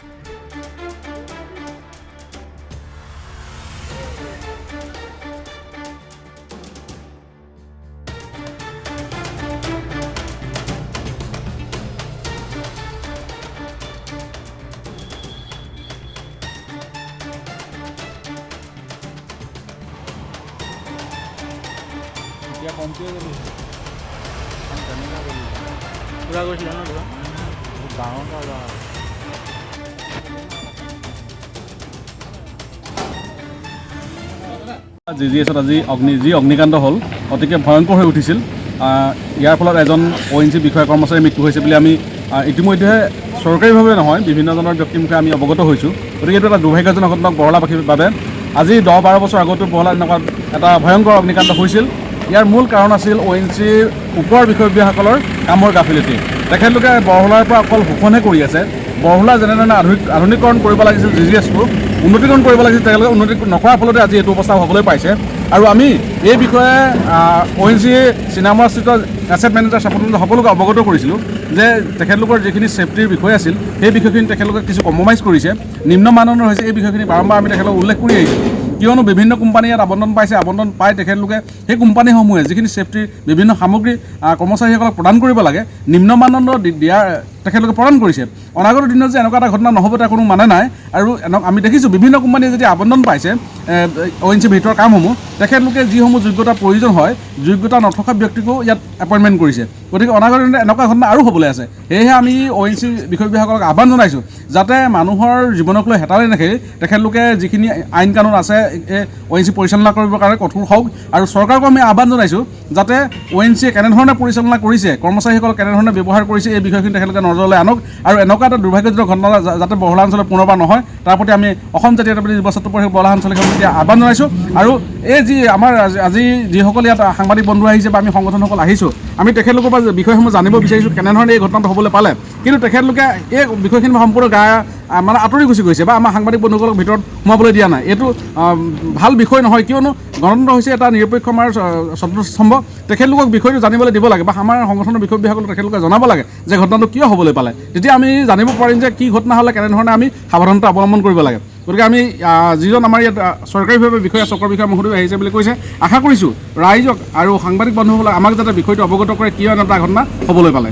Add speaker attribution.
Speaker 1: Ya contigo de luz.
Speaker 2: পুৰা গৈছিলে ন পুৰা
Speaker 1: ডাঙৰ কাবা জিজিএছত আজি অগ্নিকাণ্ড হ'ল অতিকে ভয়ংকৰ হৈ উঠিছিল। ইয়াৰ ফলত এজন ONGC বিষয়া কৰ্মচাৰীৰ মৃত্যু হৈছে বুলি আমি ইতিমধ্যে চৰকাৰীভাৱে নহয় বিভিন্নজনৰ ব্যক্তিৰ মুখে আমি অৱগত হৈছোঁ। গতিকে এইটো এটা দুৰ্ভাগ্যজনক ঘটনা বৰহলাবাসীৰ বাবে। আজি 10-12 বছৰ আগতো বৰহলাত এনেকুৱা এটা ভয়ংকৰ অগ্নিকাণ্ড হৈছিল। ইয়াৰ মূল কাৰণ আছিল ONGCৰ ওপৰৰ বিষয়ববীয়াসকলৰ কামৰ গাফিলতি। তেখেতলোকে বৰহলাৰ পৰা অকল শোষণহে কৰি আছে। বৰহলা যেনেধৰণে আধুনিকৰণ কৰিব লাগিছিল জিজিএছটো উন্নতিকৰণ কৰিব লাগিছিল তেওঁলোকে উন্নতি নকৰাৰ ফলতে আজি এইটো অৱস্থা হ'বলৈ পাইছে। আৰু আমি এই বিষয়ে ONGC চিনামৰাস্থিত এছেট মেনেজাৰ সকলোকে অৱগত কৰিছিলোঁ যে তেখেতলোকৰ যিখিনি ছেফটিৰ বিষয় আছিল সেই বিষয়খিনি তেখেতলোকে কিছু কম্প্ৰমাইজ কৰিছে, নিম্ন মানদণ্ডৰ হৈছে। এই বিষয়খিনি বাৰম্বাৰ আমি তেখেতলোকক উল্লেখ কৰি আহিছোঁ, কিয়নো বিভিন্ন কোম্পানী ইয়াত আবণ্টন পাইছে। আবণ্টন পাই তেখেতলোকে সেই কোম্পানীসমূহে যিখিনি ছেফটিৰ বিভিন্ন সামগ্ৰী কৰ্মচাৰীসকলক প্ৰদান কৰিব লাগে নিম্ন মানদণ্ড দিয়াৰ তেখেতলোকে প্ৰদান কৰিছে। অনাগত দিনত যে এনেকুৱা এটা ঘটনা নহ'ব তাৰ কোনো মানে নাই। আৰু আমি দেখিছোঁ বিভিন্ন কোম্পানীয়ে যদি আবণ্টন পাইছে ONGCৰ ভিতৰৰ কামসমূহ, তেখেতলোকে যিসমূহ যোগ্যতাৰ প্ৰয়োজন হয় যোগ্যতা নথকা ব্যক্তিকো ইয়াত এপইণ্টমেণ্ট কৰিছে। গতিকে অনাগত দিনত এনেকুৱা ঘটনা আৰু হ'বলৈ আছে। সেয়েহে আমি ONGC বিষয়ববীয়াসকলক আহ্বান জনাইছোঁ যাতে মানুহৰ জীৱনক লৈ হেতালি নেখেলি তেখেতলোকে যিখিনি আইন কানুন আছে ONGC পৰিচালনা কৰিবৰ কাৰণে কঠোৰ হওক। আৰু চৰকাৰকো আমি আহ্বান জনাইছোঁ যাতে ONGCয়ে কেনেধৰণে পৰিচালনা কৰিছে, কৰ্মচাৰীসকলক কেনেধৰণে ব্যৱহাৰ কৰিছে এই বিষয়খিনি তেখেতলোকে নজৰলৈ আনক। আৰু এনেকুৱা এটা দুৰ্ভাগ্যজনক ঘটনা যাতে বৰহলা অঞ্চলত পুনৰবাৰ নহয় তাৰ প্ৰতি আমি অসম জাতীয়তাবাদী যুৱ ছাত্ৰ পৰিষদ বৰহলা আঞ্চলিক সমিতিয়ে আহ্বান জনাইছোঁ। আৰু এই যি আমাৰ আজি যিসকল ইয়াত সাংবাদিক বন্ধু আহিছে বা আমি সংগঠনসকল আহিছোঁ, আমি তেখেতলোকৰ পৰা বিষয়সমূহ জানিব বিচাৰিছোঁ কেনেধৰণে এই ঘটনাটো হ'বলৈ পালে। কিন্তু তেখেতলোকে এই বিষয়খিনি সম্পূৰ্ণ মানে আঁতৰি গুচি গৈছে বা আমাৰ সাংবাদিক বন্ধুসকলক ভিতৰত সোমাবলৈ দিয়া নাই। এইটো ভাল বিষয় নহয়, কিয়নো গণতন্ত্ৰ হৈছে এটা নিৰপেক্ষ আমাৰ চতুৰ্থস্তম্ভ। তেখেতলোকক বিষয়টো জানিবলৈ দিব লাগে বা আমাৰ সংগঠনৰ বিষয়ববীয়াসকলক তেখেতলোকে জনাব লাগে যে ঘটনাটো কিয় হ'বলৈ পালে। তেতিয়া আমি জানিব পাৰিম যে কি ঘটনা হ'লে কেনেধৰণে আমি সাৱধানতা অৱলম্বন কৰিব লাগে। গতিকে আমি যিজন আমাৰ ইয়াত চৰকাৰীভাৱে বিষয়া চক্ৰৰ বিষয়া মহোদয় আহিছে বুলি কৈছে, আশা কৰিছোঁ ৰাইজক আৰু সাংবাদিক বন্ধুসকলক আমাক যাতে বিষয়টো অৱগত কৰে কিয় এটা ঘটনা হ'বলৈ পালে।